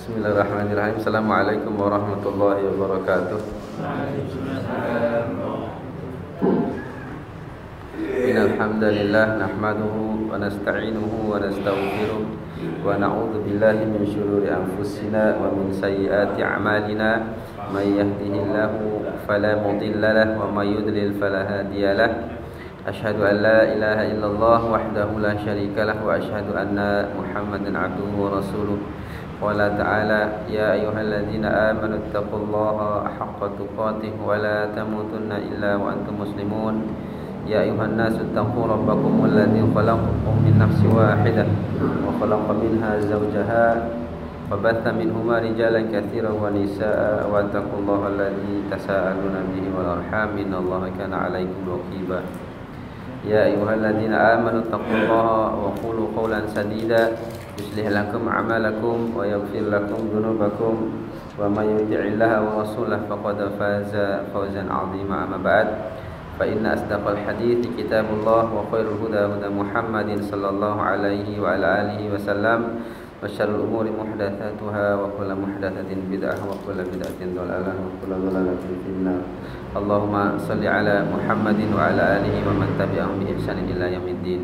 Bismillahirrahmanirrahim. Assalamualaikum warahmatullahi wabarakatuh. Innal hamdalillah nahmaduhu wa nasta'inuhu wa nastaghfiruh wa na'udzu billahi min shururi anfusina wa min sayyiati a'malina. May yahdihillahu fala mudilla lahu wa may yudlil fala hadiya lahu. Asyhadu an la ilaha illallah wahdahu la syarika lahu wa asyhadu anna Muhammadan 'abduhu wa rasuluh. Qala ta'ala ya ayyuhalladzina amanu taqullaha haqqa tuqatih wa la tamutunna illa wa antum muslimun. Ya ayyuhan nasu taqu rabbakumul ladzi khalaqakum min nafsin wahidah wa khalaqa minha zawjaha wa batha minhuma rijalan katsiran wa nisaa'a wa taqullaha alladzi tasaaluna bihi wal arham innallaha kana 'alaikum raqiba. Ya ayyuhalladzina amanu taqullaha wa qulu qawlan sadida yuslih lakum a'malakum wa yaghfir lakum dhunubakum wa may yuti'illaha wa rasulahu faqad faza fawzan 'azima. Amma ba'd, fa inna asdaqal hadithi kitabullah wa khairul huda huda Muhammadin sallallahu alaihi wa ala alihi wasallam wa syarrul umuri muhdatsatuha wa kullu muhdatsatin bid'ah wa kullu bid'atin dhalalah wa kullu dhalalatin finnar. Allahumma shalli ala Muhammadin wa ala alihi wa man tabi'ahum bi ihsanin ila yaumiddin.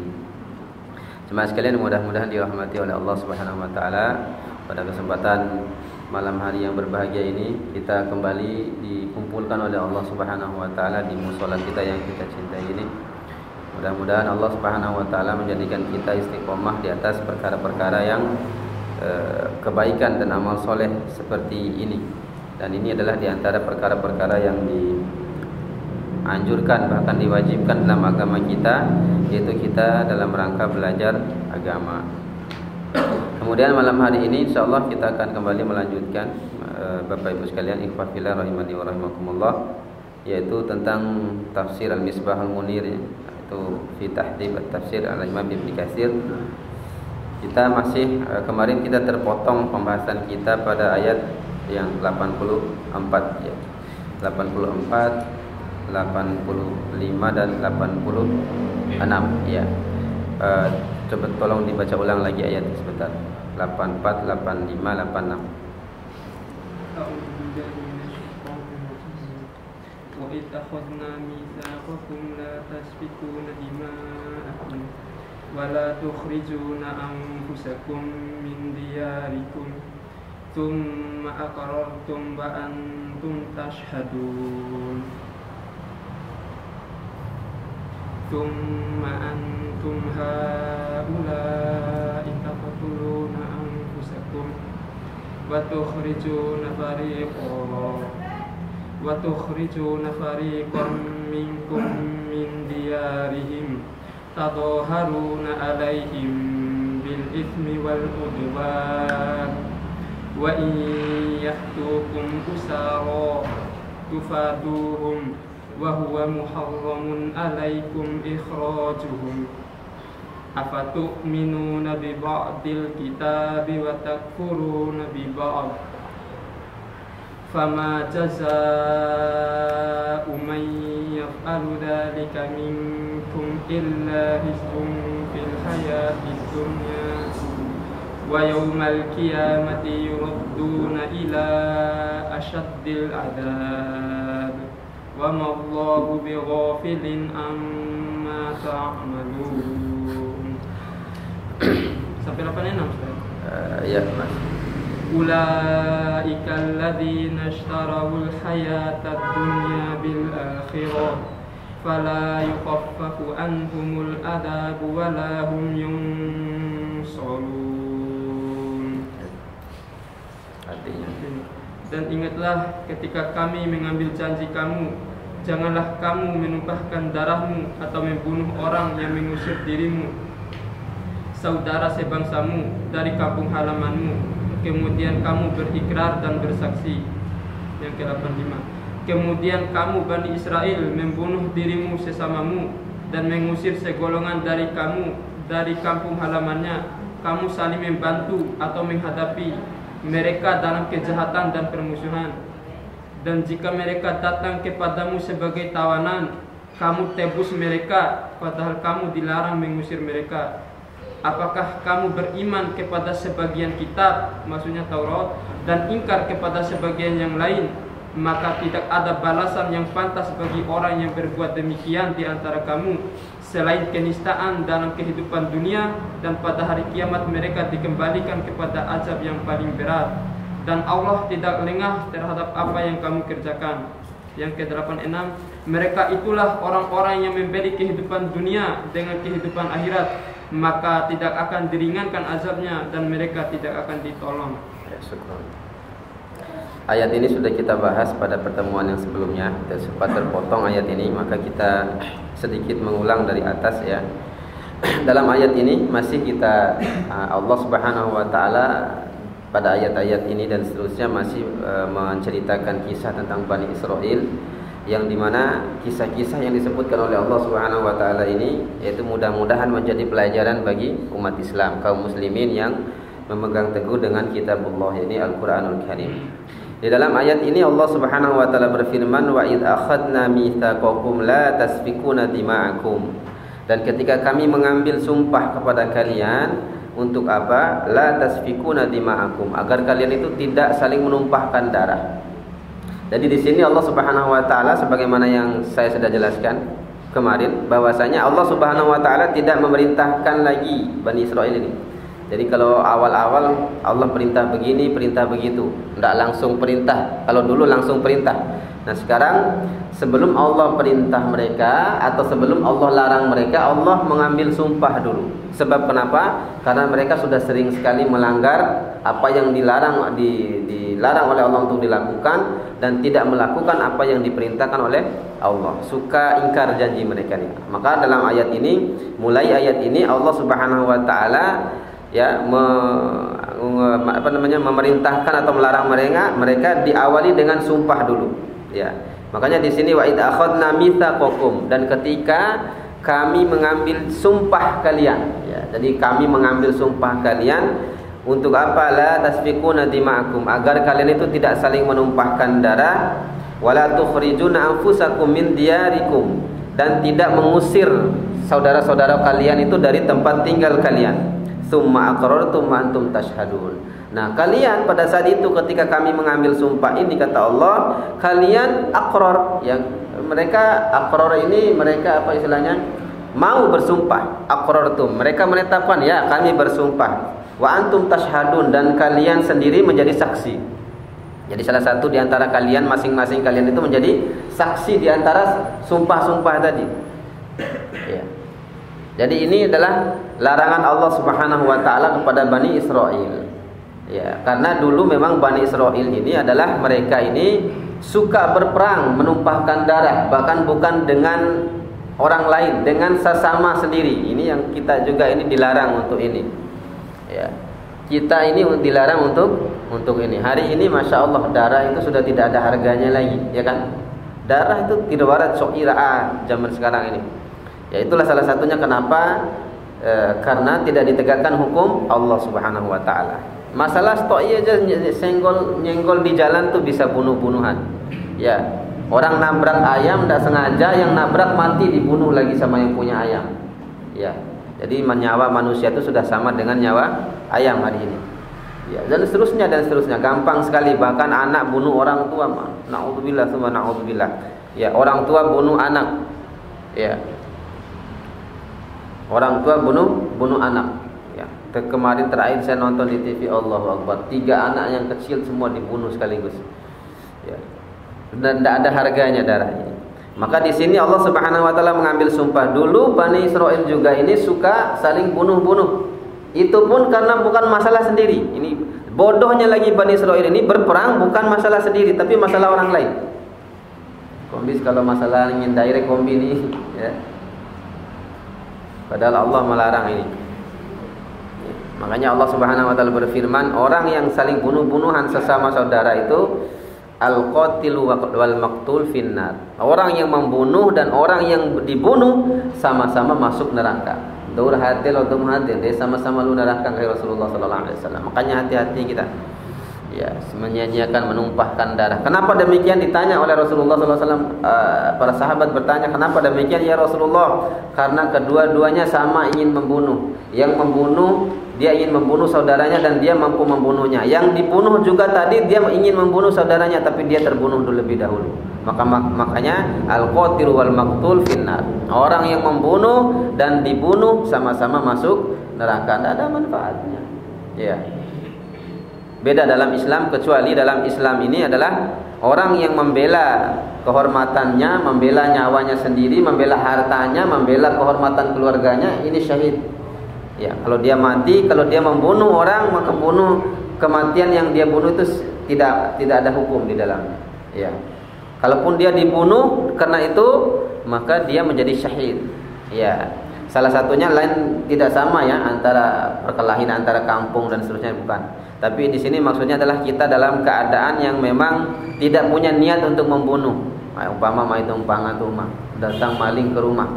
Jemaah sekalian, mudah-mudahan dirahmati oleh Allah Subhanahu wa taala. Pada kesempatan malam hari yang berbahagia ini, kita kembali dikumpulkan oleh Allah Subhanahu wa taala di mushola kita yang kita cintai ini. Mudah-mudahan Allah Subhanahu wa taala menjadikan kita istiqomah di atas perkara-perkara yang kebaikan dan amal soleh seperti ini. Dan ini adalah di antara perkara-perkara yang dianjurkan, bahkan diwajibkan dalam agama kita, yaitu kita dalam rangka belajar agama. Kemudian malam hari ini insyaallah kita akan kembali melanjutkan Bapak Ibu sekalian, ikhwah fillah rahimani wa rahimakumullah, yaitu tentang tafsir Al-Misbah Al-Munir, yaitu fi tahdhib at-tafsir al-Imam Ibnu Katsir. Kita masih kemarin kita terpotong pembahasan kita pada ayat yang 84 ya. 84, 85 dan 86 ya. Coba tolong dibaca ulang lagi ayat sebentar. 84, 85, 86. Wa idh akhadna mitsaqakum la tasfikuna dima'akum wa la tukhrijuna anfusakum min diyarikum thumma aqrartum wa antum tashhadun thumma antum haula'i taqtuluna anfusakum wa tukhrijuna fariqan minkum min diyarihim tadhaharuna alaihim bil ithmi wal udwan wa in yahtukum usara tufaduhum wa huwa muharramun alaikum ikhrajuhum afatu'minuna bi ba'dil kitabi wa takfuruna bi ba'd fama jazaa'u man yaf'alu dhalika minkum illa khizyun fil hayatid dunya wa yawmal qiyamati yuradduna ila ashaddil 'adzab wa ma Allahu bighafilin amma ta'malun. Sampai 86 Ustaz? Ya, Mas. Ulaika alladzina ishtarawul hayatad dunya bil akhirah fala yukhaffafu anhumul adzabu wa la hum yunsarun. Artinya, dan ingatlah ketika kami mengambil janji kamu, janganlah kamu menumpahkan darahmu atau membunuh orang yang mengusir dirimu, saudara sebangsamu dari kampung halamanmu, kemudian kamu berikrar dan bersaksi. Yang ke-85, kemudian kamu Bani Israel membunuh dirimu sesamamu dan mengusir segolongan dari kamu dari kampung halamannya, kamu saling membantu atau menghadapi mereka dalam kejahatan dan permusuhan. Dan jika mereka datang kepadamu sebagai tawanan, kamu tebus mereka padahal kamu dilarang mengusir mereka. Apakah kamu beriman kepada sebagian kitab, maksudnya Taurat, dan ingkar kepada sebagian yang lain? Maka tidak ada balasan yang pantas bagi orang yang berbuat demikian di antara kamu selain kenistaan dalam kehidupan dunia, dan pada hari kiamat mereka dikembalikan kepada azab yang paling berat, dan Allah tidak lengah terhadap apa yang kamu kerjakan. Yang ke-86, mereka itulah orang-orang yang membeli kehidupan dunia dengan kehidupan akhirat, maka tidak akan diringankan azabnya dan mereka tidak akan ditolong. Ya, syukur. Ayat ini sudah kita bahas pada pertemuan yang sebelumnya, dan sempat terpotong ayat ini, maka kita sedikit mengulang dari atas ya. Dalam ayat ini masih kita Allah Subhanahu wa taala pada ayat-ayat ini dan seterusnya masih menceritakan kisah tentang Bani Israel, yang dimana kisah-kisah yang disebutkan oleh Allah Subhanahu wa taala ini yaitu mudah-mudahan menjadi pelajaran bagi umat Islam, kaum muslimin yang memegang teguh dengan kitabullah, ini Al-Qur'anul Karim. Di dalam ayat ini Allah Subhanahu wa taala berfirman, wa id akhadna mitsaqakum la tasfikuna dima'akum. Dan ketika kami mengambil sumpah kepada kalian, untuk apa? La tasfikuna dima'akum, agar kalian itu tidak saling menumpahkan darah. Jadi di sini Allah Subhanahu wa taala sebagaimana yang saya sudah jelaskan kemarin, bahwasanya Allah Subhanahu wa taala tidak memerintahkan lagi Bani Israel ini. Jadi kalau awal-awal Allah perintah begini, perintah begitu, tidak langsung perintah. Kalau dulu langsung perintah. Nah sekarang sebelum Allah perintah mereka atau sebelum Allah larang mereka, Allah mengambil sumpah dulu. Sebab kenapa? Karena mereka sudah sering sekali melanggar apa yang dilarang oleh Allah untuk dilakukan, dan tidak melakukan apa yang diperintahkan oleh Allah. Suka ingkar janji mereka ini. Maka dalam ayat ini, mulai ayat ini Allah Subhanahu wa taala ya memerintahkan atau melarang mereka diawali dengan sumpah dulu ya. Makanya di sini wa id akhadna mitsaqakum, dan ketika kami mengambil sumpah kalian ya. Jadi kami mengambil sumpah kalian untuk apa? La tasfikuna dima'akum, agar kalian itu tidak saling menumpahkan darah, wala tukhrijuna anfusakum min diyarikum, dan tidak mengusir saudara-saudara kalian itu dari tempat tinggal kalian. Tsumma aqrartum wa antum tashhadun. Nah, kalian pada saat itu ketika kami mengambil sumpah ini, kata Allah, kalian aqrar, yang mereka aqrar ini mereka apa istilahnya? Mau bersumpah. Aqrartum, mereka menetapkan ya kami bersumpah. Wa antum tashhadun, dan kalian sendiri menjadi saksi. Jadi salah satu di antara kalian, masing-masing kalian itu menjadi saksi di antara sumpah-sumpah tadi. Ya. Jadi ini adalah larangan Allah Subhanahu wa taala kepada Bani Israel. Ya, karena dulu memang Bani Israel ini adalah mereka ini suka berperang, menumpahkan darah, bahkan bukan dengan orang lain, dengan sesama sendiri. Ini yang kita juga ini dilarang untuk ini. Ya. Kita ini dilarang untuk ini. Hari ini Masya Allah darah itu sudah tidak ada harganya lagi, ya kan? Darah itu tidak warat syairah zaman sekarang ini. Ya, itulah salah satunya kenapa karena tidak ditegakkan hukum Allah Subhanahu wa taala. Masalah stok aja nyenggol di jalan tuh bisa bunuh-bunuhan. Ya, orang nabrak ayam tidak sengaja, yang nabrak mati dibunuh lagi sama yang punya ayam. Ya. Jadi nyawa manusia itu sudah sama dengan nyawa ayam hari ini. Ya, dan seterusnya gampang sekali, bahkan anak bunuh orang tua. Naudzubillah tsumma naudzubillah. Ya, orang tua bunuh anak. Ya. Orang tua bunuh anak. Ya. Kemarin terakhir saya nonton di TV, Allahu Akbar, 3 anak yang kecil semua dibunuh sekaligus. Ya. Dan tidak ada harganya darah ini. Maka di sini Allah Subhanahu wa taala mengambil sumpah dulu. Bani Israel juga ini suka saling bunuh-bunuh. Itu pun karena bukan masalah sendiri. Ini bodohnya lagi Bani Israel ini, berperang bukan masalah sendiri tapi masalah orang lain. Kombis kalau masalah ingin direct kombi ini ya. Padahal Allah melarang ini. Makanya Allah Subhanahu wa taala berfirman, orang yang saling bunuh-bunuhan sesama saudara itu al-qatilu wal maqtul finnar. Orang yang membunuh dan orang yang dibunuh sama-sama masuk neraka. Daur hatil atau muhadir, dia sama-sama lu neraka, kata Rasulullah sallallahu alaihi wasallam. Makanya hati-hati kita. Ya, menyia-nyiakan, menumpahkan darah. Kenapa demikian ditanya oleh Rasulullah SAW. Para sahabat bertanya, kenapa demikian ya Rasulullah? Karena kedua-duanya sama ingin membunuh. Yang membunuh, dia ingin membunuh saudaranya dan dia mampu membunuhnya. Yang dibunuh juga tadi dia ingin membunuh saudaranya, tapi dia terbunuh lebih dahulu. Makanya al-qatil wal maqtul finnar. Orang yang membunuh dan dibunuh sama-sama masuk neraka. Tidak ada manfaatnya. Ya. Beda dalam Islam, kecuali dalam Islam ini adalah orang yang membela kehormatannya, membela nyawanya sendiri, membela hartanya, membela kehormatan keluarganya, ini syahid. Ya, kalau dia mati, kalau dia membunuh orang, maka kematian yang dia bunuh itu tidak ada hukum di dalamnya. Ya. Kalaupun dia dibunuh karena itu, maka dia menjadi syahid. Ya. Salah satunya lain tidak sama ya, antara perkelahian antara kampung dan seterusnya, bukan. Tapi di sini maksudnya adalah kita dalam keadaan yang memang tidak punya niat untuk membunuh. Umpama datang maling ke rumah.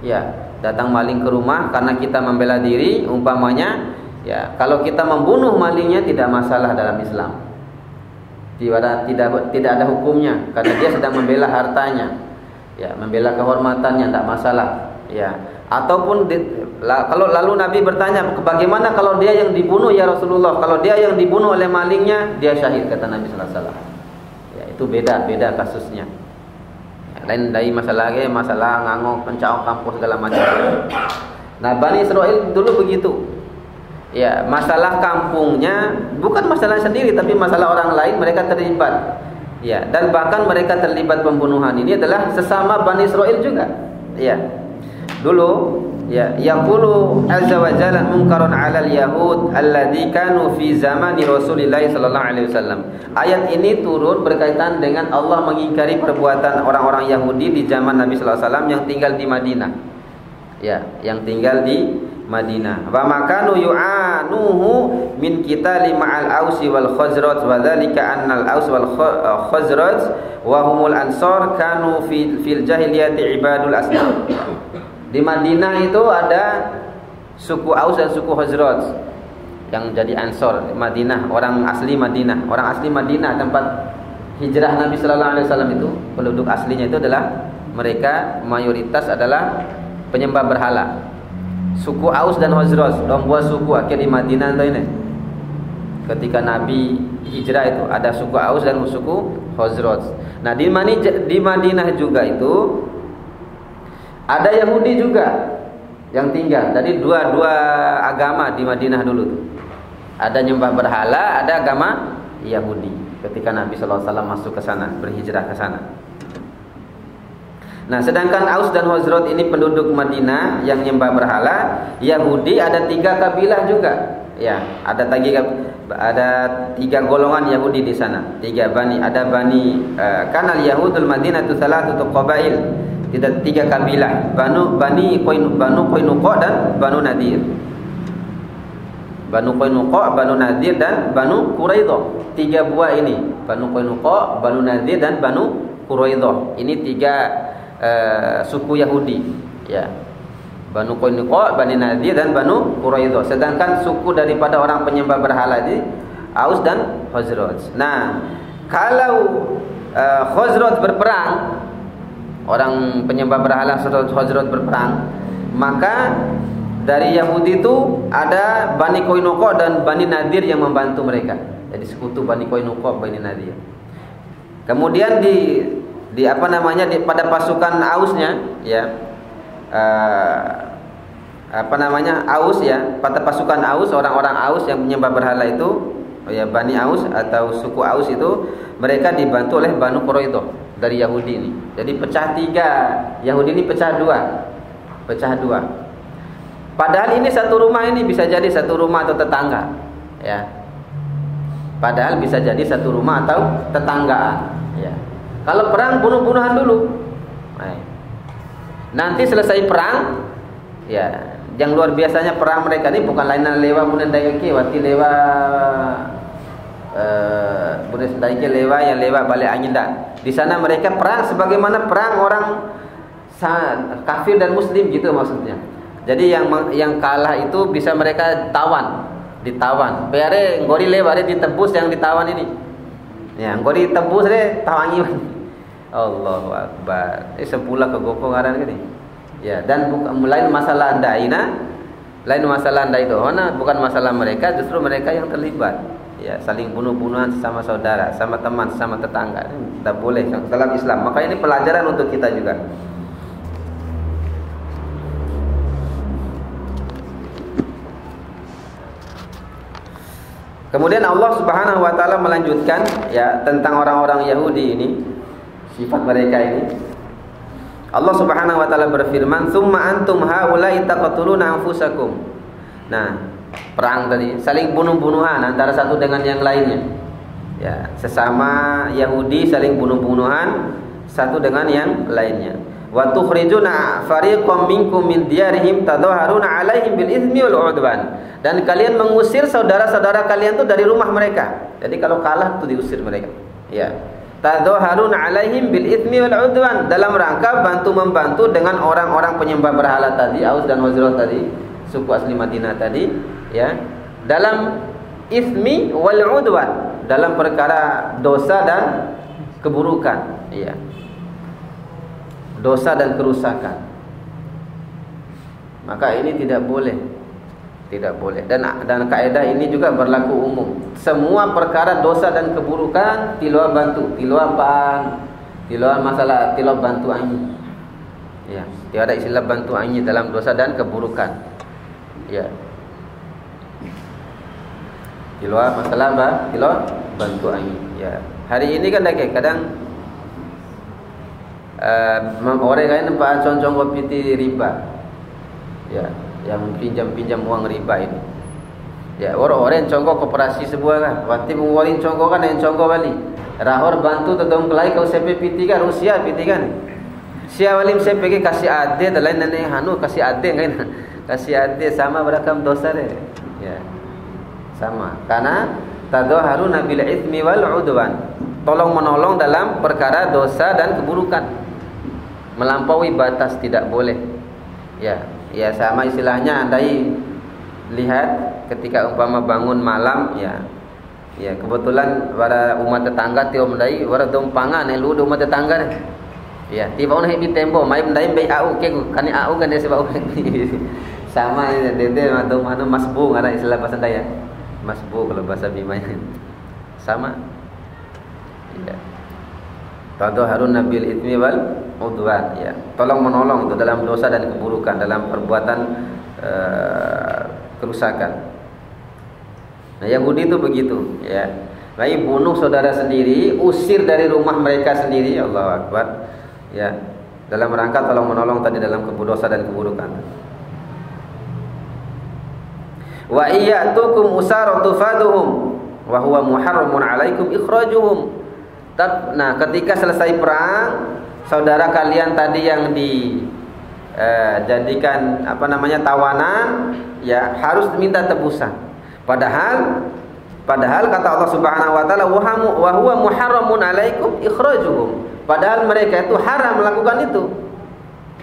Ya, datang maling ke rumah karena kita membela diri, umpamanya, ya, kalau kita membunuh malingnya tidak masalah dalam Islam. Tidak ada hukumnya karena dia sedang membela hartanya. Ya, membela kehormatannya tidak masalah. Ya. Ataupun kalau lalu Nabi bertanya, bagaimana kalau dia yang dibunuh ya Rasulullah? Kalau dia yang dibunuh oleh malingnya, dia syahid, kata Nabi sallallahu alaihi wasallam. Ya, itu beda kasusnya. Ya, lain dari masalah ngangok, pencau kampus segala macam. Nah, Bani Israil dulu begitu. Ya, masalah kampungnya bukan masalah sendiri, tapi masalah orang lain mereka terlibat. Ya, dan bahkan mereka terlibat pembunuhan ini adalah sesama Bani Israil juga. Ya. Dulu ya, yaqulu azza wa jalla munkarun 'alal yahud alladzi kanu fi zamani Rasulillah sallallahu alaihi wasallam. Ayat ini turun berkaitan dengan Allah mengingkari perbuatan orang-orang Yahudi di zaman Nabi sallallahu alaihi wasallam yang tinggal di Madinah. Ya, yang tinggal di Madinah. Wa makanu yu'anuhu min qitali ma'al Ausi wal Khazraj wa dzalika annal Aus wal Khazraj wa humul ansar kanu fil jahiliyati ibadul asnam. Di Madinah itu ada suku Aus dan suku Khazraj yang jadi Ansor. Madinah, orang asli Madinah tempat hijrah Nabi sallallahu alaihi wasallam itu, penduduk aslinya itu adalah mereka mayoritas adalah penyembah berhala. Suku Aus dan Khazraj, dua suku akhir di Madinah itu ini. Ketika Nabi hijrah itu ada suku Aus dan suku Khazraj. Nah, di Madinah juga itu ada Yahudi juga yang tinggal. Jadi dua agama di Madinah dulu tuh. Ada nyembah berhala, ada agama Yahudi. Ketika Nabi sallallahu alaihi wasallam masuk ke sana, berhijrah ke sana. Nah, sedangkan Aus dan Khazraj ini penduduk Madinah yang nyembah berhala, Yahudi ada 3 kabilah juga. Ya, ada 3 golongan Yahudi di sana. 3 bani, ada bani kanal Yahudul Madinah itu salah satu qabail. Tidak 3 kabilah, Bani Qainuqa dan Banu Nadir. Banu Qainuqa, Banu Nadir dan Banu Quraidah. 3 buah ini, Banu Qainuqa, Banu Nadir dan Banu Quraidah. Ini 3 suku Yahudi, ya. Banu Qainuqa, Bani Nadir dan Banu Quraidah. Sedangkan suku daripada orang penyembah berhala ini Aus dan Khazraj. Nah, kalau Khazraj berperang, orang penyembah berhala Khazraj berperang, maka dari Yahudi itu ada Bani Qainuqa dan Bani Nadir yang membantu mereka. Jadi sekutu Bani Qainuqa, Bani Nadir. Kemudian pada pasukan Ausnya, ya, Aus ya, pada pasukan Aus, orang-orang Aus yang menyembah berhala itu, ya, Bani Aus atau suku Aus itu, mereka dibantu oleh Banu Quraidah dari Yahudi ini. Jadi pecah 3. Yahudi ini pecah 2. Padahal ini satu rumah, ini bisa jadi satu rumah atau tetangga, ya. Padahal bisa jadi satu rumah atau tetanggaan, ya. Kalau perang bunuh-bunuhan dulu. Nanti selesai perang, ya, yang luar biasanya perang mereka ini bukan lain lewa bunan dayake wati lewa bunan dayake lewa yang lewa balik angin dah. Di sana mereka perang sebagaimana perang orang kafir dan muslim gitu maksudnya. Jadi yang kalah itu bisa mereka tawan. ditawan. Biare ngori lebare ditebus yang ditawan ini. Ya, ngori ditebus deh tawangi. Allahu Akbar. Sepula ke goko ngaran gini. Ya, dan bukan lain masalah ndaina, lain masalah ndai itu. Bukan masalah mereka, justru mereka yang terlibat. Ya, saling bunuh-bunuhan sama saudara, sama teman, sama tetangga. Tidak boleh dalam Islam. Maka ini pelajaran untuk kita juga. Kemudian Allah Subhanahu wa taala melanjutkan ya tentang orang-orang Yahudi ini, sifat mereka ini. Allah Subhanahu wa taala berfirman, "Tsumma antum haula'i taqtuluna anfusakum." Nah, perang tadi, saling bunuh-bunuhan antara satu dengan yang lainnya. Ya, sesama Yahudi saling bunuh-bunuhan satu dengan yang lainnya. Wa tukhrijuna fariqam minkum min diyarihim tadhaharuna 'alaihim bil itsmi wal 'udwan. Dan kalian mengusir saudara-saudara kalian itu dari rumah mereka. Jadi kalau kalah itu diusir mereka. Ya. Tadhaharuna 'alaihim bil itsmi wal 'udwan, dalam rangka bantu-membantu dengan orang-orang penyembah berhala tadi, Aus dan Khazraj tadi, suku asli Madinah tadi, ya. Dalam itsmi wal 'udwan, dalam perkara dosa dan keburukan, ya. Dosa dan kerusakan. Maka ini tidak boleh. Tidak boleh. Dan kaidah ini juga berlaku umum. Semua perkara dosa dan keburukan tiluan bantu, tiluan apaan? Tiluan masalah, tiluan bantu anyi. Ya, tidak ada istilah bantu anyi dalam dosa dan keburukan. Ya. Tiluan masalah apa? Tiluan bantu anyi. Ya. Hari ini kan kadang orang lain nampak concong piti riba. Ya. Yang pinjam uang riba ini. Ya, orang congko koperasi sebuah kan. Waktu mengeluarin congko kan yang congko balik. Rahor bantu tetong kelai kau sepe piti kan Rusia piti kan. Sia walim sepe ke kasih ade dan lain nenek hanu kasih ade kan. Kasih ade sama berakam dosa deh. Ya. Sama. Karena tadhaharuna bil itsmi wal 'udwan. Tolong menolong dalam perkara dosa dan keburukan. Melampaui batas tidak boleh. Ya. Ya, sama istilahnya andai lihat ketika umpama bangun malam, ya kebetulan pada umat tetangga tiom dai wara dompangan elu umat tetangga deh. Ya, tiba ona hibi tempo mai ndai bai au ke kan au kan dia sebab sama dede manu masbu ngara istilah bahasa Dayak. Masbu kalau bahasa Bima sama. Ya. Tadhaharuna bil itsmi wal 'udwan, ya. Tolong menolong itu dalam dosa dan keburukan, dalam perbuatan kerusakan. Nah, Yahudi itu begitu, ya. Baik bunuh saudara sendiri, usir dari rumah mereka sendiri, Allahu Akbar. Ya. Dalam rangka tolong menolong tadi dalam dosa dan keburukan. Wa iyyatukum usaratu faduhum wa huwa muharramun 'alaikum ikhrajuhum. Nah, ketika selesai perang, saudara kalian tadi yang dijadikan tawanan, ya harus minta tebusan. Padahal kata Allah Subhanahu wa taala wa huwa muharramun 'alaikum ikhrajuhum. Padahal mereka itu haram melakukan itu.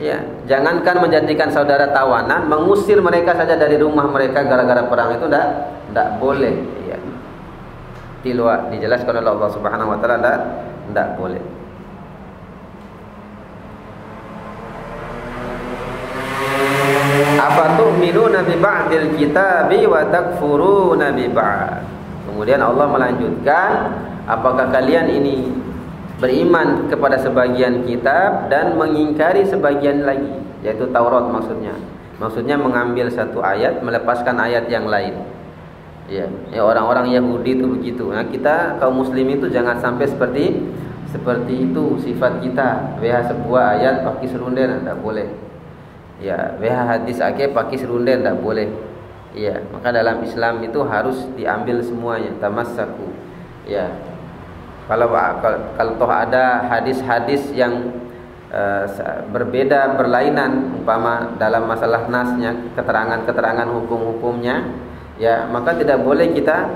Ya, jangankan menjadikan saudara tawanan, mengusir mereka saja dari rumah mereka gara-gara perang itu enggak boleh, ya. Tilwa dijelaskan oleh Allah Subhanahu wa taala tidak boleh. Apa tu'minuna bi ba'dil kitabi wa takfuruna bi ba'd. Kemudian Allah melanjutkan, apakah kalian ini beriman kepada sebagian kitab dan mengingkari sebagian lagi, yaitu Taurat maksudnya. Maksudnya mengambil satu ayat melepaskan ayat yang lain. Ya, orang-orang Yahudi itu begitu. Nah, kita kaum muslim itu jangan sampai seperti itu sifat kita. WH sebuah ayat pakai serunden tidak boleh. Ya, WH hadis ake pakai serunden tidak boleh. Ya, maka dalam Islam itu harus diambil semuanya, tamassaku. Ya. Kalau toh ada hadis-hadis yang berbeda berlainan umpama dalam masalah nasnya, keterangan-keterangan hukum-hukumnya, ya maka tidak boleh kita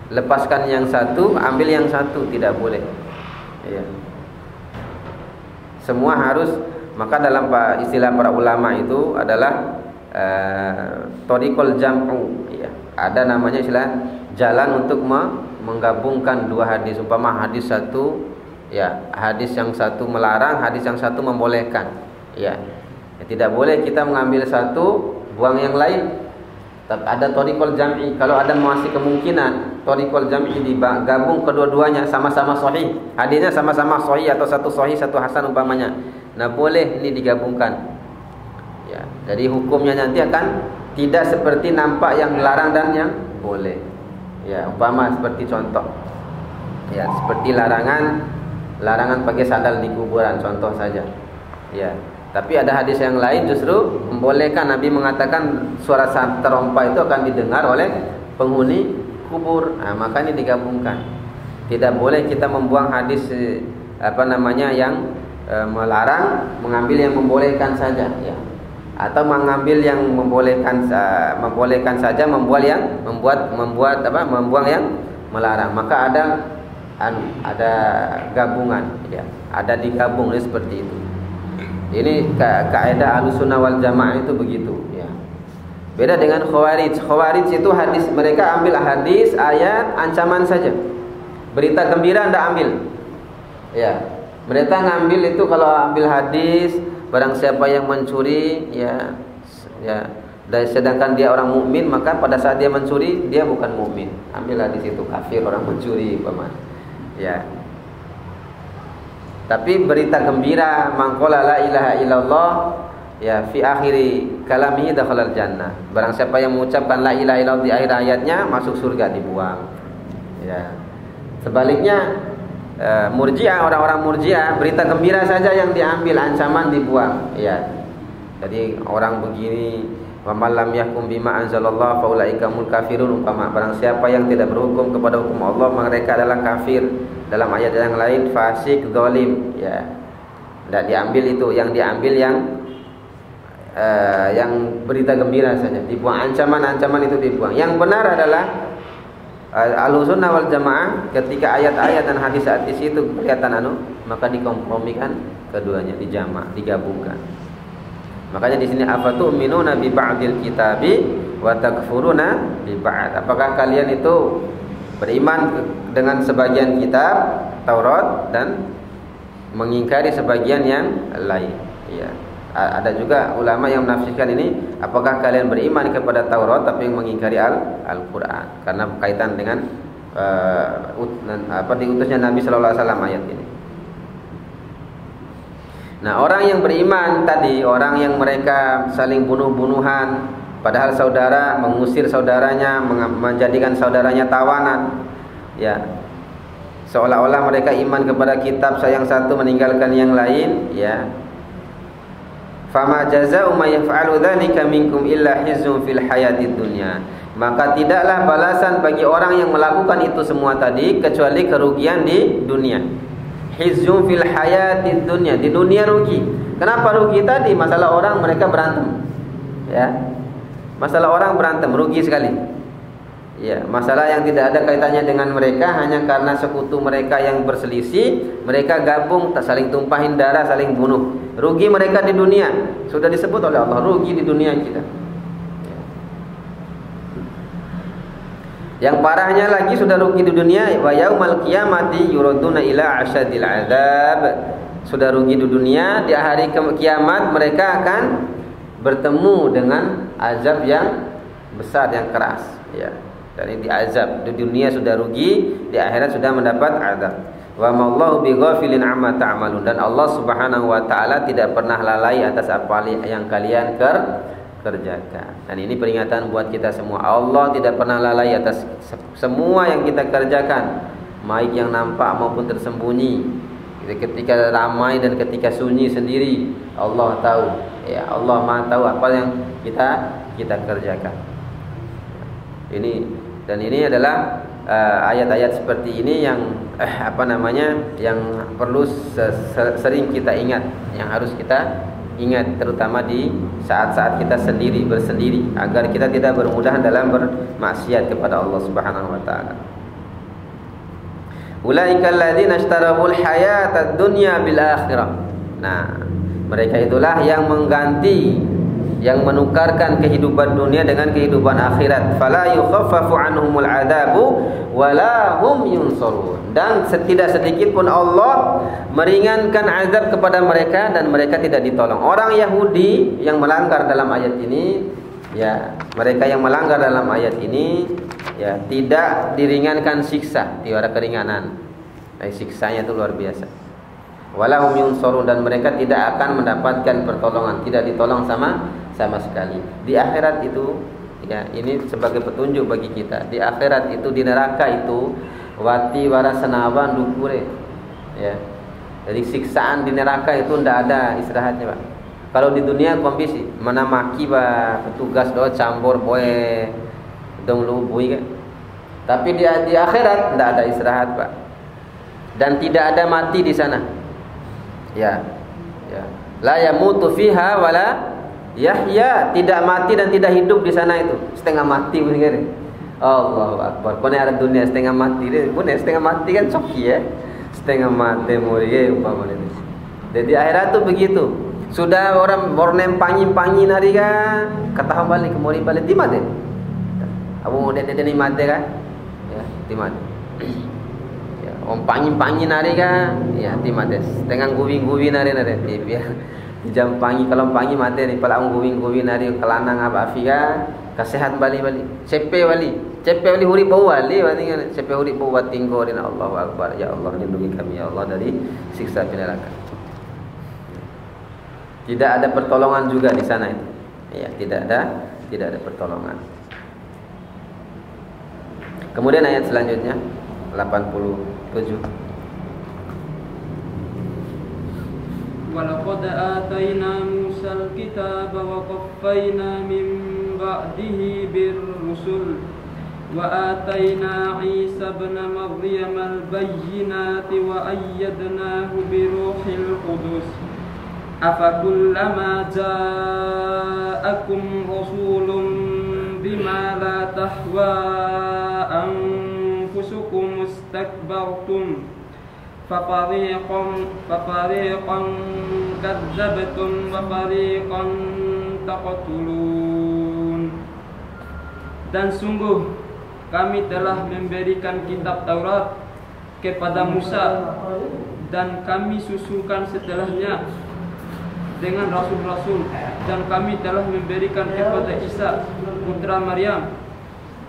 lepaskan yang satu ambil yang satu, tidak boleh, ya. Semua harus, maka dalam istilah para ulama itu adalah thariqul jam'u, ya. ada namanya istilah jalan untuk menggabungkan dua hadis. Umpama hadis satu, ya hadis yang satu melarang, hadis yang satu membolehkan. Ya, tidak boleh kita mengambil satu, buang yang lain. Ada thariqul jam'i. Kalau ada masih kemungkinan thariqul jam'i digabung kedua-duanya sama-sama sahih. Hadisnya sama-sama sahih atau satu sahih satu hasan umpamanya. Nah, boleh ini digabungkan. Ya, jadi hukumnya nanti akan tidak seperti nampak yang larang dan yang boleh. Ya, umpama seperti contoh. Ya, seperti larangan pakai sandal di kuburan contoh saja. Ya. Tapi ada hadis yang lain justru membolehkan. Nabi mengatakan suara terompa itu akan didengar oleh penghuni kubur. Nah, maka ini digabungkan. Tidak boleh kita membuang hadis yang melarang, mengambil yang membolehkan saja, ya. Atau mengambil yang membolehkan saja, membuang yang melarang. Maka ada gabungan, ya. Ada digabung seperti itu. Ini kaidah Ahlussunnah wal Jamaah itu begitu, ya. Beda dengan Khawarij. Khawarij itu hadis, mereka ambil hadis, ayat, ancaman saja. Berita gembira ndak ambil. Ya. Mereka ngambil itu kalau ambil hadis, barang siapa yang mencuri, ya. Dan sedangkan dia orang mukmin, maka pada saat dia mencuri dia bukan mukmin. Ambil hadis itu kafir orang mencuri, umpama. Ya. Tapi berita gembira, mangqala la ilaha illallah, ya fi akhiri kalamihi dakhalal jannah. Barang siapa yang mengucapkan la ilaha illallah di akhir ayatnya masuk surga, dibuang. Ya. Sebaliknya Murji'ah, orang-orang Murji'ah, berita gembira saja yang diambil, ancaman dibuang. Ya. Jadi orang begini, wa man lam yahkum bima anzalallah fa ulaika humul kafirun, umpama barang siapa yang tidak berhukum kepada hukum Allah, mereka adalah kafir. Dalam ayat yang lain fasik, zalim, ya. Tidak diambil itu, yang diambil yang berita gembira saja, dibuang. Ancaman itu dibuang. Yang benar adalah Ahlussunnah wal Jamaah, ketika ayat-ayat dan hadis-hadis itu kelihatan maka dikompromikan keduanya, dijamak, digabungkan. Makanya di sini afatu'minuna bi ba'dil kitabi wa takfuruna bi ba'd. Apakah kalian itu beriman dengan sebagian kitab Taurat dan mengingkari sebagian yang lain? Ya. Ada juga ulama yang menafsirkan ini, apakah kalian beriman kepada Taurat tapi mengingkari Al-Qur'an? Karena berkaitan dengan diutusnya Nabi sallallahu alaihi wasallam ayat ini. Nah, orang yang beriman tadi, orang yang mereka saling bunuh-bunuhan, padahal saudara mengusir saudaranya, menjadikan saudaranya tawanan, ya. Seolah-olah mereka iman kepada kitab yang satu, meninggalkan yang lain, ya. Fama jazaa'u may yaf'alu dzalika minkum illa khizyun fil hayatid dunya. Maka tidaklah balasan bagi orang yang melakukan itu semua tadi kecuali kerugian di dunia. Khizyun fil hayatid dunya, di dunia rugi. Kenapa rugi tadi? Masalah orang mereka berantem. Ya. Masalah orang berantem rugi sekali. Ya, masalah yang tidak ada kaitannya dengan mereka, hanya karena sekutu mereka yang berselisih, mereka gabung, tak saling tumpahin darah, saling bunuh. Rugi mereka di dunia. Sudah disebut oleh Allah, rugi di dunia kita. Yang parahnya lagi sudah rugi di dunia, wa yaumal qiyamati yuraduna ila asyadil adzab. Sudah rugi di dunia, di hari kiamat mereka akan bertemu dengan azab yang besar, yang keras, ya. Dari diazab di dunia sudah rugi, di akhirat sudah mendapat azab. Wa mallahu bighafilin amma ta'malun, dan Allah Subhanahu wa taala tidak pernah lalai atas apa yang kalian kerjakan. Dan ini peringatan buat kita semua. Allah tidak pernah lalai atas semua yang kita kerjakan, baik yang nampak maupun tersembunyi. Ketika ramai dan ketika sunyi sendiri, Allah tahu. Ya, Allah Maha tahu apa yang kita kerjakan. Ini adalah ayat-ayat seperti ini yang yang perlu sering kita ingat, yang harus kita ingat, terutama di saat-saat kita bersendiri, agar kita tidak bermudahan dalam bermaksiat kepada Allah Subhanahu wa taala. Ulaikal ladzina ishtarawul hayatad dunya bil akhirah. Nah, mereka itulah yang mengganti yang menukarkan kehidupan dunia dengan kehidupan akhirat. Fala yukhaffafu anhumul adabu wala hum yunsarun. Dan tidak sedikit pun Allah meringankan azab kepada mereka dan mereka tidak ditolong. Orang Yahudi yang melanggar dalam ayat ini, ya, mereka yang melanggar dalam ayat ini, ya, tidak diringankan siksa, tidak ada keringanan. Siksanya itu luar biasa. Walahum yunsarun, dan mereka tidak akan mendapatkan pertolongan, tidak ditolong sama sekali. Di akhirat itu, ya, ini sebagai petunjuk bagi kita. Di akhirat itu, di neraka itu, wati warasenawa dukure, ya. Jadi siksaan di neraka itu tidak ada istirahatnya, Pak. Kalau di dunia kompisi, mana maki ba petugas do campur boy dong lubui kan. Tapi di akhirat tidak ada istirahat, Pak. Dan tidak ada mati di sana. Ya. Ya. La yamutu fiha wala yahya, tidak mati dan tidak hidup di sana itu. Setengah mati begini. Allahu Akbar. Pone ada dunia setengah mati deh. Pone setengah mati kan coki ya. Setengah mati murie umpamanya. Jadi akhirat tuh begitu. Sudah orang bornem pangi hari kan, kata balik kemari balik di mati. Abu mau dede ni mati kan? Ya, di mati. Ya, om pangi hari kan? Ya, di mati. Setengah guwing hari ya. Di jam pangi kalau pangi mati ni pala om guwing hari kelanang apa afia, kesehat balik. Cepe bali huri bau bali kan? Cepe huri bau tinggo dina Allahu Akbar. Ya Allah, lindungi kami ya Allah dari siksa neraka. Tidak ada pertolongan juga di sana itu. Ya, tidak ada pertolongan. Kemudian ayat selanjutnya 87. Walaqad atayna Musal kitaba wa qaffayna min ba'dihi bir-rusul wa atayna Isa ibn Maryam al-bayyinati wa ayyadnahu bi ruhil qudus. Afakullama ja'akum rasulun bima la tahwa anfusukum istakbartum fafariqan kadzabtum wa fariqan taqtulun. Dan sungguh kami telah memberikan kitab Taurat kepada Musa, dan kami susulkan setelahnya dengan rasul-rasul, dan kami telah memberikan kepada Isa putra Maryam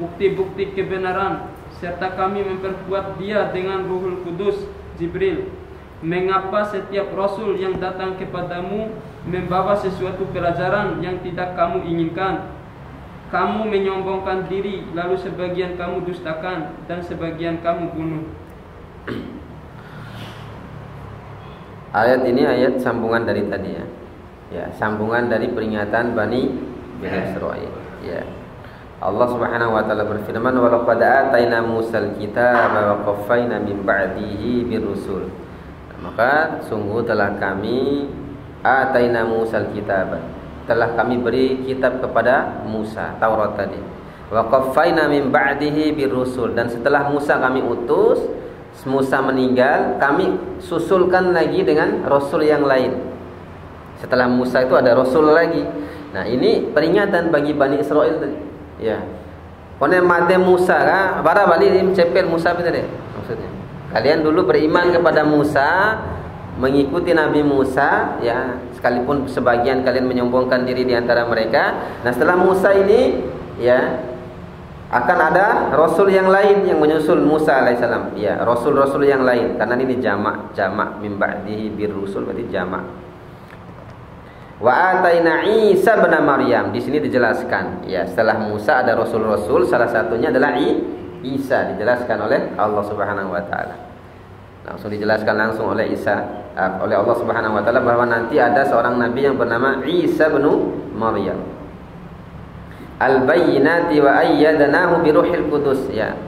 bukti-bukti kebenaran, serta kami memperkuat dia dengan Ruhul Kudus Jibril. Mengapa setiap rasul yang datang kepadamu membawa sesuatu pelajaran yang tidak kamu inginkan? Kamu menyombongkan diri, lalu sebagian kamu dustakan dan sebagian kamu bunuh. Ayat ini ayat sambungan dari tadi ya. Ya, sambungan dari peringatan Bani Israil. Ya. Allah Subhanahu wa taala berfirman, "Wa laqad atayna Musal kitaba wa qaffayna min ba'dihi birrusul." Maka sungguh telah kami atayna Musal kitaba. Telah kami beri kitab kepada Musa, Taurat tadi. Wa qaffayna min ba'dihi birrusul, dan setelah Musa kami utus, Musa meninggal, kami susulkan lagi dengan rasul yang lain. Setelah Musa itu ada rasul lagi. Nah, ini peringatan bagi Bani Israel tadi. Ya. Pone mate Musa ka, bara bali cepel Musa itu deh maksudnya. Kalian dulu beriman kepada Musa, mengikuti Nabi Musa, ya, sekalipun sebagian kalian menyombongkan diri di antara mereka. Nah, setelah Musa ini, ya, akan ada rasul yang lain yang menyusul Musa alaihissalam. Ya, rasul-rasul yang lain, karena ini jamak min ba'dihi birrusul, berarti jamak. Wa ataina Isa bin Maryam, di sini dijelaskan, ya, setelah Musa ada rasul-rasul, salah satunya adalah Isa, dijelaskan oleh Allah Subhanahu wa taala. Langsung dijelaskan langsung oleh Isa, oleh Allah Subhanahu wa taala, bahwa nanti ada seorang nabi yang bernama Isa bin Maryam. Al-bayyinati wa ayyadnahu bi ruhil qudus, ya,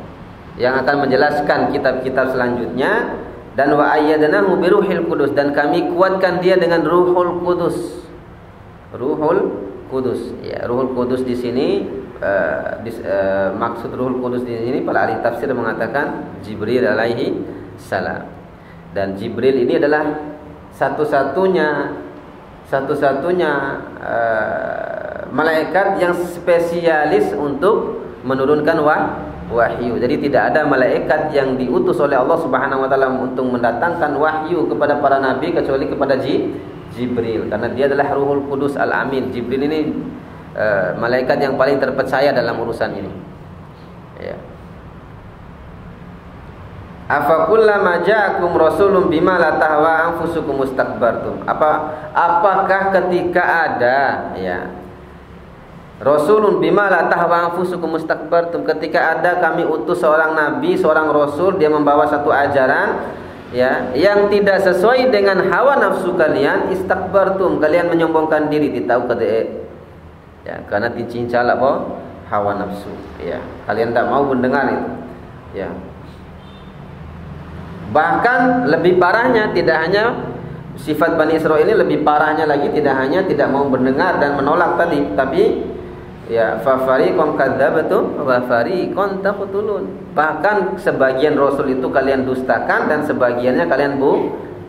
yang akan menjelaskan kitab-kitab selanjutnya, dan wa ayyadnahu bi ruhil qudus, dan kami kuatkan dia dengan Ruhul Qudus. Ruhul Kudus, ya, Ruhul Kudus di sini maksud Ruhul Kudus di sini para ahli tafsir mengatakan Jibril alaihi salam. Dan Jibril ini adalah satu-satunya malaikat yang spesialis untuk menurunkan wahyu. Jadi tidak ada malaikat yang diutus oleh Allah Subhanahu wa taala untuk mendatangkan wahyu kepada para nabi kecuali kepada Jibril, karena dia adalah Ruhul Qudus Al-Amin. Jibril ini malaikat yang paling terpercaya dalam urusan ini. Ya. Afa kullama ja'akum rasulun bima la tahwa anfusukum mustakbartum. Apakah ketika ada rasulun bima la tahwa anfusukum mustakbartum, ketika ada kami utus seorang nabi, seorang rasul, dia membawa satu ajaran yang tidak sesuai dengan hawa nafsu kalian, istakbartum, kalian menyombongkan diri, ditahu kade karena dicincal hawa nafsu, kalian tidak mau mendengar itu. Bahkan lebih parahnya, tidak hanya sifat Bani Israil ini, lebih parahnya lagi, tidak hanya tidak mau mendengar dan menolak tadi, tapi fa fariqan kadzdzabtum wa fariqan taqtulun. Bahkan sebagian rasul itu kalian dustakan dan sebagiannya kalian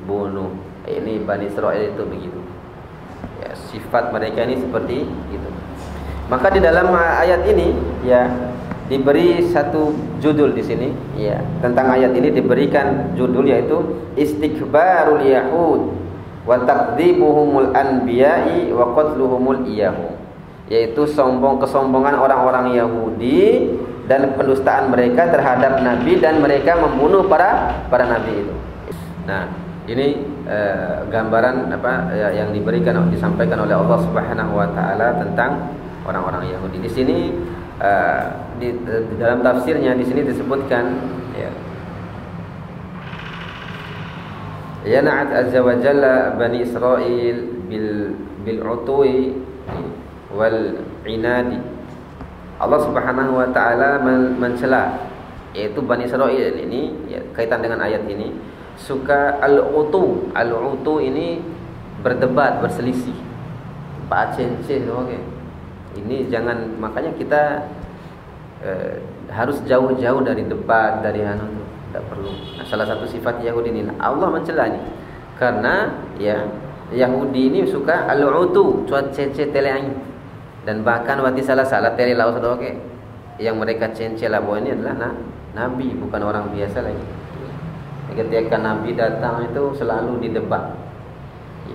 bunuh. Ini Bani Israil itu begitu. Sifat mereka ini seperti itu. Maka di dalam ayat ini diberi satu judul di sini, tentang ayat ini diberikan judul yaitu istikbarul yahud wa takdzibuhumul anbiya'i wa qatluhumul iyahum, yaitu kesombongan orang-orang Yahudi dan pendustaan mereka terhadap nabi dan mereka membunuh para nabi itu. Nah, ini gambaran yang disampaikan oleh Allah Subhanahu wa taala tentang orang-orang Yahudi. Di sini di dalam tafsirnya di sini disebutkan na'at azza wa jalla Bani Israil bil utwi wal inadi. Allah Subhanahu wa taala mencela yaitu Bani Israil ini, kaitan dengan ayat ini, suka al-utu ini berdebat, berselisih, pacence, ini jangan, makanya kita harus jauh-jauh dari debat, dari tidak perlu. Nah, salah satu sifat Yahudi ini Allah mencela ini, karena Yahudi ini suka al-utu, cuaca teleang, dan bahkan wati salah tele laos yang mereka cencela bahwa ini adalah nabi, bukan orang biasa lagi. Ketika nabi datang itu selalu didebat,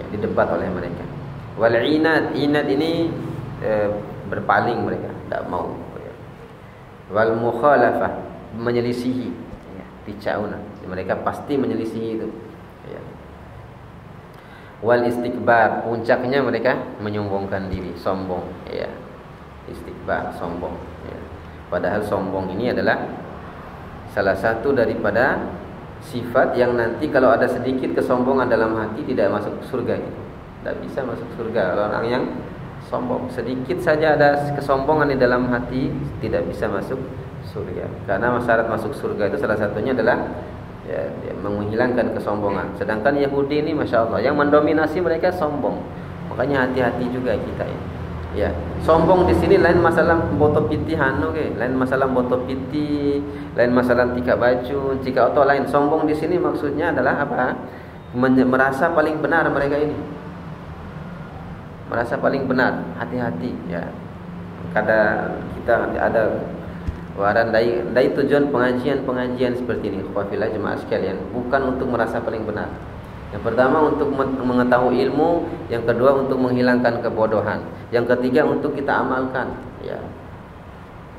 didebat oleh mereka. Wal inad ini berpaling, mereka tidak mau. Wal mukhalafah, menyelisihi, ticauna, mereka pasti menyelisihi itu. Wal istikbar, puncaknya mereka menyombongkan diri, sombong, istikbar, sombong. Padahal sombong ini adalah salah satu daripada sifat yang nanti kalau ada sedikit kesombongan dalam hati tidak masuk surga gitu. Tidak bisa masuk surga orang yang sombong. Sedikit saja ada kesombongan di dalam hati tidak bisa masuk surga. Karena syarat masuk surga itu salah satunya adalah menghilangkan kesombongan. Sedangkan Yahudi ini Masya Allah yang mendominasi mereka sombong. Makanya hati-hati juga kita sombong di sini lain masalah boto pitihan, lain masalah boto piti, lain masalah tika baju, jika oto lain. Sombong di sini maksudnya adalah apa? Merasa paling benar mereka ini. Merasa paling benar, hati-hati Kadang kita ada waran dari tujuan pengajian seperti ini, khawafillah jemaah sekalian, bukan untuk merasa paling benar. Yang pertama untuk mengetahui ilmu, yang kedua untuk menghilangkan kebodohan, yang ketiga untuk kita amalkan.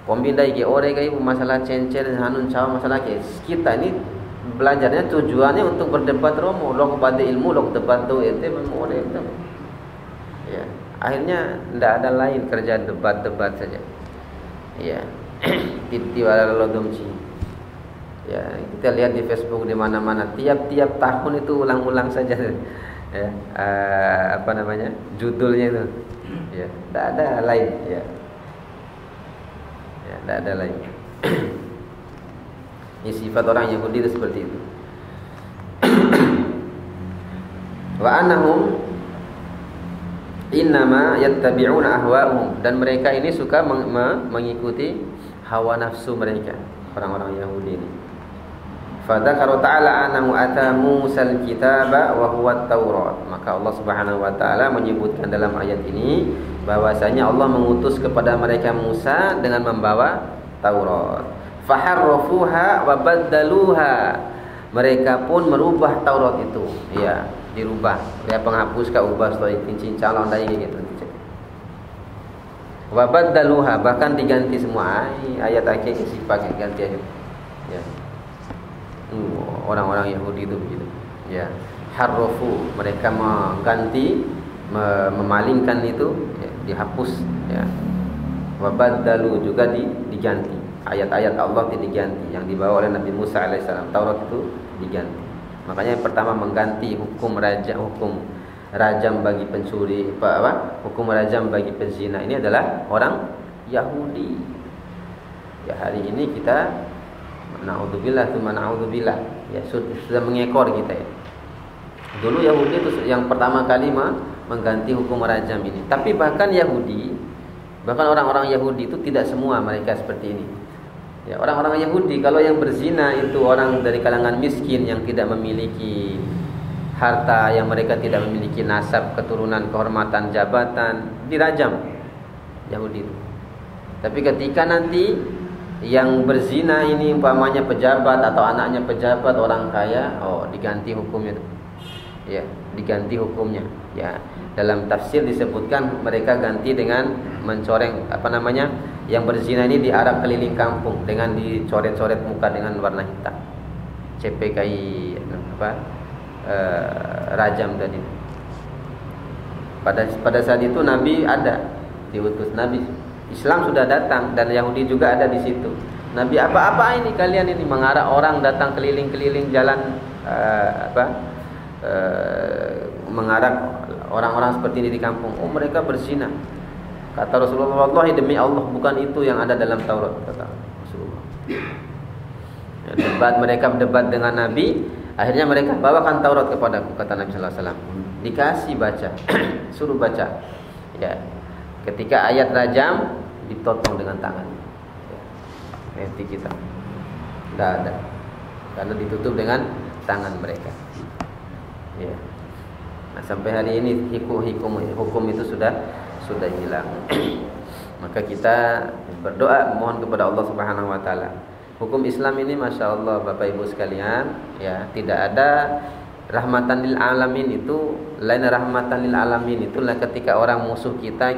Kombinai ke ore kai masalah cencer hanun caw masalah kita ini belajarnya tujuannya untuk berdebat romo, lo kepada ilmu, lo debat tu ente memore itu. Akhirnya tidak ada lain, kerja debat-debat saja. Titi wala lodomci. Kita lihat di Facebook di mana-mana, tiap-tiap tahun itu ulang-ulang saja. Judulnya itu. Tidak ada lain. Tidak ada lain. Ini sifat orang Yahudi itu seperti itu. Wa annahum innama yattabi'una ahwa'uhum, dan mereka ini suka mengikuti hawa nafsu mereka, orang-orang Yahudi ini. Fadzakara ta'ala annahu ata Musal kitaba wa huwa at-Taurat. Maka Allah Subhanahu wa taala menyebutkan dalam ayat ini bahwasanya Allah mengutus kepada mereka Musa dengan membawa Taurat. Faharrafuha wa baddaluha. Mereka pun merubah Taurat itu, ya, dirubah. Dia penghapus ka ubah setelah cincin calon dai gitu. Wa baddaluha, bahkan diganti semua. Ayat akhir sifat ganti aja. Ya. Orang-orang Yahudi itu begitu. Ya, harrafu, mereka mengganti, memalingkan itu, ya, dihapus, ya. Wa baddalu juga diganti. Ayat-ayat Allah diganti yang dibawa oleh Nabi Musa alaihissalam. Taurat itu diganti. Makanya yang pertama mengganti hukum rajam bagi pencuri, hukum rajam bagi penzina ini adalah orang Yahudi. Ya, hari ini kita na'udzubillah tsumma na'udzubillah, ya, sudah mengekor kita, ya. Dulu Yahudi itu yang pertama kali mengganti hukum rajam ini. Tapi bahkan orang-orang Yahudi itu tidak semua mereka seperti ini. Ya, orang-orang Yahudi kalau yang berzina itu orang dari kalangan miskin yang tidak memiliki harta, yang mereka tidak memiliki nasab, keturunan, kehormatan, jabatan, dirajam Yahudi itu. Tapi ketika nanti yang berzina ini umpamanya pejabat atau anaknya pejabat, orang kaya, diganti hukumnya itu. Ya, diganti hukumnya. Ya, dalam tafsir disebutkan mereka ganti dengan mencoreng yang berzina ini diarak keliling kampung dengan dicoret-coret muka dengan warna hitam. CPKI rajam tadi. Pada saat itu Nabi ada, diutus Nabi. Islam sudah datang dan Yahudi juga ada di situ. Nabi, apa ini kalian ini mengarah orang datang keliling-keliling jalan, mengarah orang-orang seperti ini di kampung. Oh, mereka berzina. Kata Rasulullah, wallahi demi Allah, bukan itu yang ada dalam Taurat, kata Rasulullah. Ya, mereka berdebat dengan Nabi, akhirnya mereka bawakan Taurat kepadaku, kata Nabi sallallahu alaihi wasallam. Dikasih baca, suruh baca. Ya. Ketika ayat rajam ditotong dengan tangan. Ya. Hati kita. Tidak ada. Karena ditutup dengan tangan mereka. Ya. Nah, sampai hari ini hukum itu sudah hilang. Maka kita berdoa mohon kepada Allah Subhanahu wa taala. Hukum Islam ini Masya Allah Bapak Ibu sekalian, ya, tidak ada rahmatan lil alamin itu. Lain rahmatan lil alamin itulah ketika orang musuh kita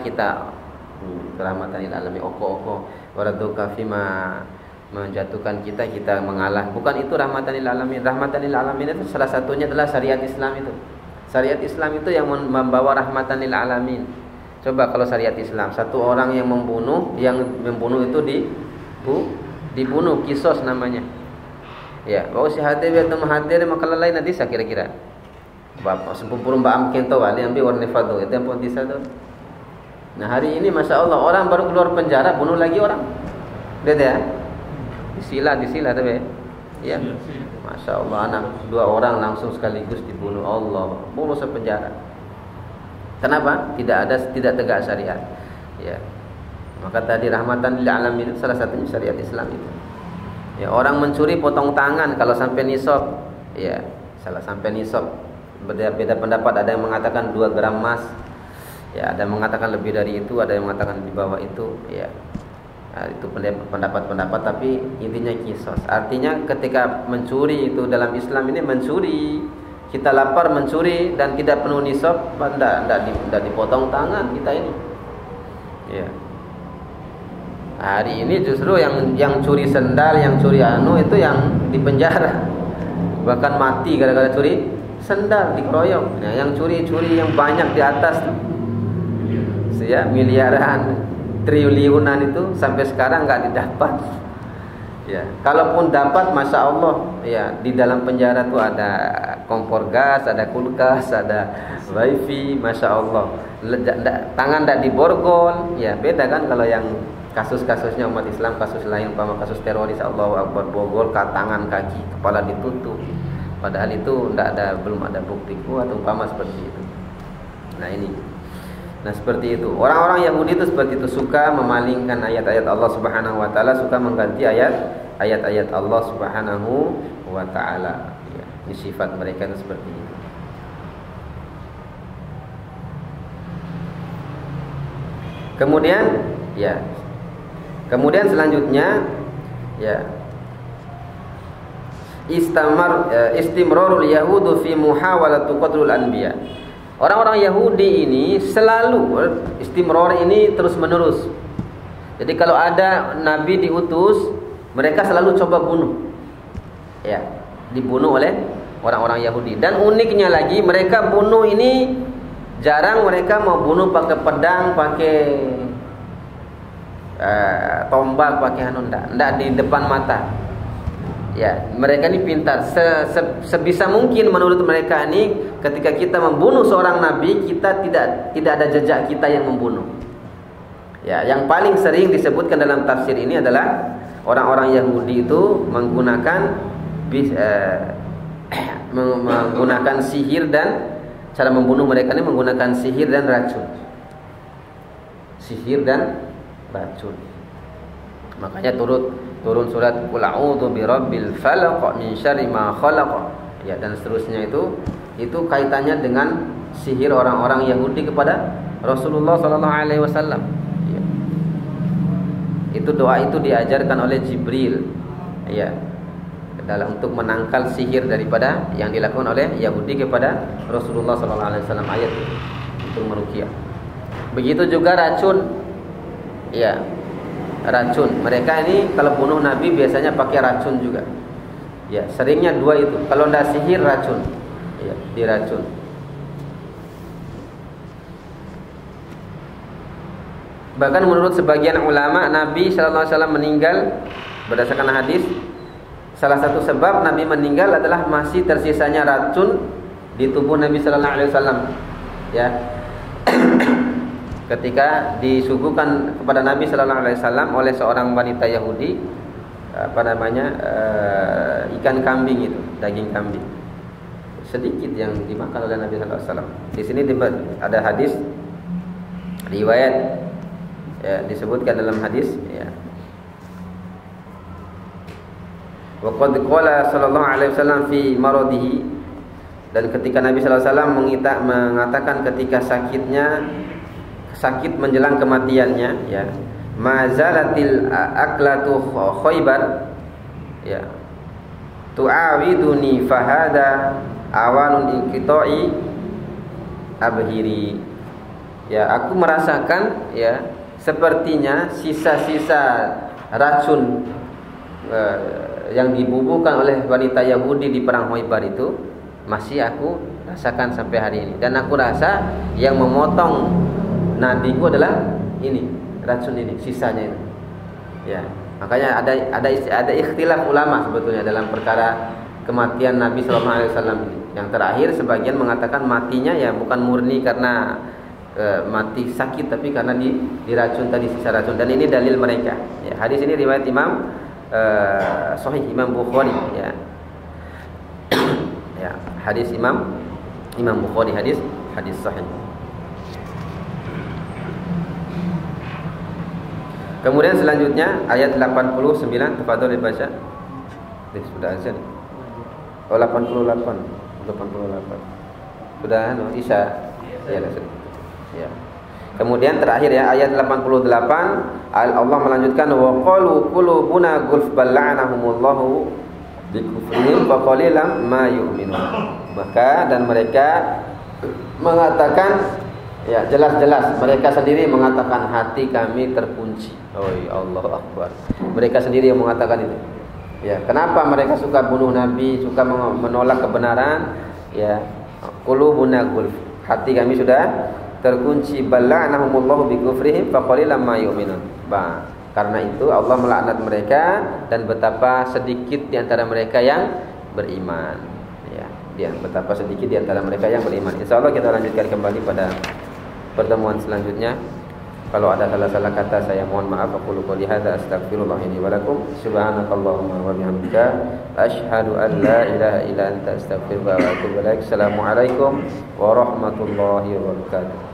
rahmatan lil alamin, oko waraduka fima menjatuhkan kita mengalah. Bukan itu rahmatan lil alamin. Rahmatan lil alamin itu salah satunya adalah syariat Islam itu. Syariat Islam itu yang membawa rahmatan lil alamin. Coba kalau syariat Islam, satu orang yang membunuh itu dibunuh, kisos namanya. Ya, bahwa si hadir atau mahadir maka lain nanti saya kira-kira. Bapak sempurna mbak amkin tahu ali ambil warna fado itu yang pun bisa tuh. Nah, hari ini Masya Allah orang baru keluar penjara bunuh lagi orang. Lihat ya. Disila tapi ya. Masya Allah, anak 2 orang langsung sekaligus dibunuh. Allah, bunuh sepenjara. Kenapa? Tidak tegak syariat. Ya. Maka tadi rahmatan lil alamin itu salah satunya syariat Islam itu. Ya, orang mencuri potong tangan kalau sampai nisab. Ya, salah sampai nisab. Beda pendapat, ada yang mengatakan 2 gram emas. Ya, ada yang mengatakan lebih dari itu, ada yang mengatakan di bawah itu, ya. Nah, itu pendapat-pendapat, tapi intinya kisos. Artinya ketika mencuri itu dalam Islam ini mencuri, kita lapar mencuri dan tidak penuh nisab, tidak dipotong tangan kita ini. Ya. Hari ini justru yang curi sendal, yang curi itu yang dipenjara, bahkan mati gara-gara curi sendal, dikeroyok. Nah, yang curi-curi yang banyak di atas tuh, ya, miliaran, triliunan itu sampai sekarang nggak didapat. Ya, kalaupun dapat, Masya Allah, ya, di dalam penjara tuh ada kompor gas, ada kulkas, ada wifi, Masya Allah. Tangan tidak diborgol, ya, beda kan kalau yang kasus-kasusnya umat Islam, kasus lain, umpama kasus teroris, Allahu Akbar, borgol, tangan, kaki, kepala ditutup. Padahal itu belum ada bukti kuat, umpama seperti itu. Nah, seperti itu. Orang-orang Yahudi itu seperti itu, suka memalingkan ayat-ayat Allah Subhanahu wa taala, suka mengganti ayat-ayat Allah Subhanahu wa taala. Ya, ini sifat mereka itu seperti itu. Kemudian selanjutnya ya istimrarul yahudu fi muhawalati qatlul anbiya. Orang-orang Yahudi ini selalu istimrar ini terus menerus. Jadi kalau ada nabi diutus, mereka selalu coba bunuh. Ya, dibunuh oleh orang-orang Yahudi. Dan uniknya lagi, mereka bunuh ini jarang mereka mau bunuh pakai pedang, pakai tombak, pakai enggak di depan mata. Ya, mereka ini pintar. Sebisa mungkin menurut mereka ini, ketika kita membunuh seorang nabi, kita tidak ada jejak kita yang membunuh. Ya, yang paling sering disebutkan dalam tafsir ini adalah orang-orang Yahudi itu menggunakan sihir, dan cara membunuh mereka ini menggunakan sihir dan racun. Sihir dan racun. Makanya turun surat Qul a'udzu birabbil falaq min syarri ma khalaq. Ya, dan seterusnya itu kaitannya dengan sihir orang-orang Yahudi kepada Rasulullah sallallahu alaihi wasallam. Ya. Itu doa itu diajarkan oleh Jibril. Ya. Dalam untuk menangkal sihir daripada yang dilakukan oleh Yahudi kepada Rasulullah sallallahu alaihi wasallam, ayat itu untuk meruqyah. Begitu juga racun. Ya. Racun. Mereka ini kalau bunuh nabi biasanya pakai racun juga. Ya, seringnya dua itu. Kalau tidak sihir, racun. Ya, diracun. Bahkan menurut sebagian ulama, Nabi sallallahu alaihi wasallam meninggal berdasarkan hadis, salah satu sebab Nabi meninggal adalah masih tersisanya racun di tubuh Nabi sallallahu alaihi wasallam. Ya. Ketika disuguhkan kepada Nabi sallallahu alaihi wasallam oleh seorang wanita Yahudi ikan kambing itu, daging kambing. Sedikit yang dimakan oleh Nabi sallallahu alaihi wasallam. Di sini ada hadis riwayat ya, disebutkan dalam hadis ya. Wa qad qala sallallahu alaihi wasallam fi maradihi, dan ketika Nabi sallallahu alaihi wasallam mengatakan ketika sakit menjelang kematiannya, ya, mazalatil aklatu Khaybar, ya, tu'awiduni fahada awanun inqita'i abhiri. Ya, aku merasakan ya sepertinya sisa-sisa racun yang dibubuhkan oleh wanita Yahudi di perang Khaybar itu masih aku rasakan sampai hari ini, dan aku rasa yang memotong nabiku adalah ini, racun ini, sisanya ini. Ya, makanya ada ikhtilaf ulama sebetulnya dalam perkara kematian Nabi sallallahu alaihi wasallam ini. Yang terakhir sebagian mengatakan matinya ya bukan murni karena mati sakit, tapi karena diracun tadi, sisa racun, dan ini dalil mereka. Ya, hadis ini riwayat Imam Sahih Imam Bukhari, ya. Ya, hadis Imam Bukhari, hadis sahih. Kemudian selanjutnya ayat 89, tafadhol dibaca. Sudah azan. Oh, 88. Sudah Isya. Ya, ya. Kemudian terakhir ya, ayat 88, Allah melanjutkan wa qalu qulubuna gulf bal'anahumullahu bikufrihim fa qalilan ma yu'minun. Maka dan mereka mengatakan, ya, jelas-jelas mereka sendiri mengatakan hati kami terkunci. Oh, Allah Akbar. Mereka sendiri yang mengatakan itu. Ya, kenapa mereka suka bunuh Nabi, suka menolak kebenaran? Ya, qulubuna gulf. Hati kami sudah terkunci. Bala'nahumullahu bikufrihim fa qalilan ma yu'minun. Karena itu Allah melaknat mereka, dan betapa sedikit di antara mereka yang beriman. Ya, betapa sedikit di antara mereka yang beriman. Insyaallah kita lanjutkan kembali pada pertemuan selanjutnya. Kalau ada salah-salah kata saya mohon maaf. Aku qouli hadza astaghfirullah li wa lakum. Subhanakallahumma wa bihamdika asyhadu an la ilaha illa anta astaghfiruka wa atubu ilaik. Assalamualaikum warahmatullahi wabarakatuh.